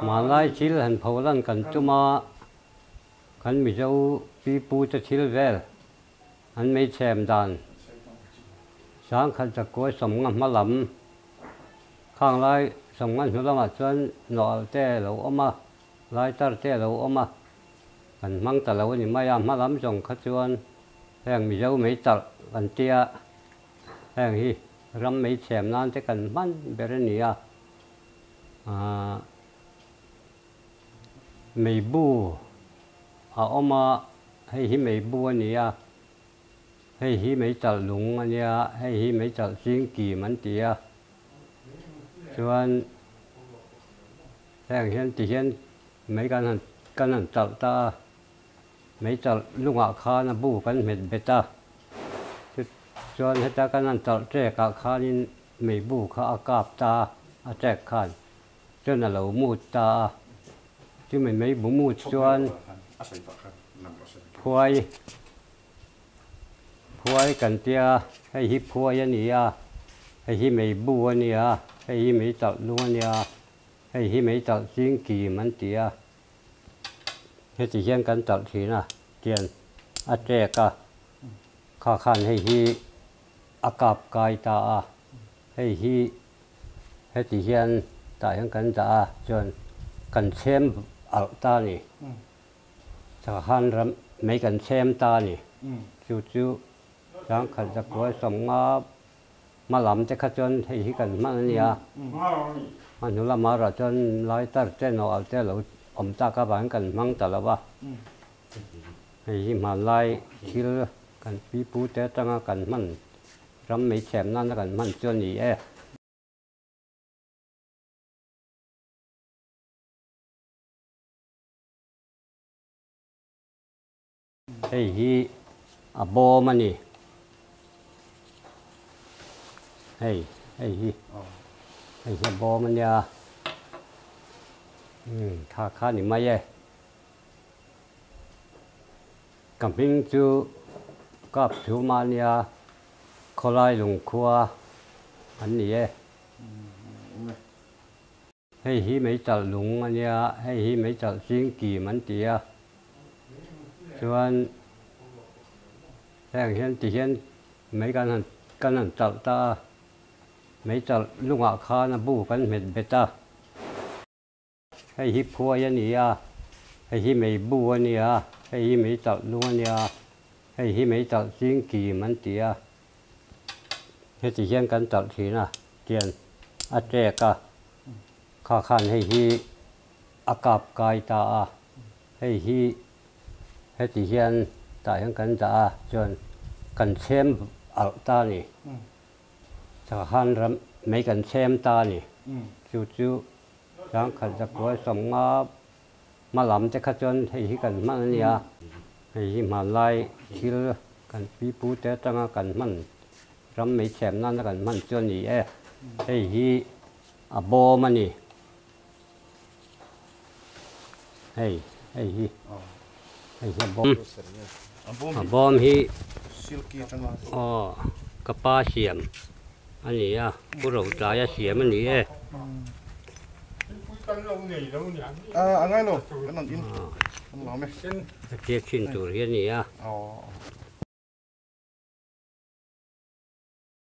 mà lại chil hành phâu lần cần cho mà cần bị dâu bị pu cho chil về anh mấy xem đàn sáng khăn chặt cuối sống ngắm mà lắm khang lại sống ngắm nữa mà chân nọ té lâu mà lại tar té lâu mà cần mang ta lâu thì mai mà lắm trong khát chuan hàng bị dâu mấy tật cần tia hàng hi ram mấy xem nan te cần man berenia mấy bu mà hay hi mấy bu nia hay hi mấy tật lúng nia hay hi mấy tật riêng kỳ man tia chuan hàng hiện thì hiện mấy cái hàng tật ta mấy tật lúc ngã khá na bu cái mệt beta chuan hết ta cái hàng tật trẻ cả khá nên mấy bu khá cáp ta trẻ khăn cho nên là mua ta chứ mình mấy bún mua chuan phơi cần tia hay hip phơi anh nia hay hi mấy bu anh nia hay hi mấy tật luôn anh nia hay hi mấy tật riêng kỳ man tia hết chỉ riêng cần tật thì na tiền trẻ cả khó khăn hay hi cáp cài ta hay hi hết chỉ riêng tại những cần ta chọn cần xem ở ta nè chắc hẳn là mấy cần xem ta nè chú sáng khẩn giặc cuối sống mà làm cho khách chân thì cần mang gì à mà nếu là mà ra chân lái ta trên nó trên lỗ ta các bạn cần mang ta là ba thì mà lái khi cần bị bút té tăng cần mang rắm mấy xem nó cần mang chân gì ấy hi bò mà nè hi bò mà nè khá nè mấy ấy cầm pin chú cặp chú mà nè khó lại lùng khua anh nè hi mấy tờ lùng mà nè hi mấy tờ riêng kỳ mình tía chuan hàng hiện thì hiện mấy cái hàng tật ta mấy tật lúc ngã khá na bu cái mệt beta hay hip phơi anh nia hay hi mấy bu anh nia hay hi mấy tật luôn anh nia hay hi mấy tật riêng kỳ man tia hết thì hiện cần tật thì na tiền trẻ cả khó khăn hay hi cáp cài ta hay hi hết thì hiện tại những cần ta chọn cần xem ở ta nè chắc hẳn là mấy cần xem ta nè chú sáng khẩn giặc cuối sống mà làm cho khách chân thì cần mang gì à thì mà lại khi cần bị bút té tăng cần mang rắm mấy xem nó cần mang chân gì ấy thì bò mà nè hi bom hi cái ba xiêm anh ấy bữa đầu trái xiêm anh ấy anh ấy luôn cái này in làm mấy cái chuyện tụi hiện này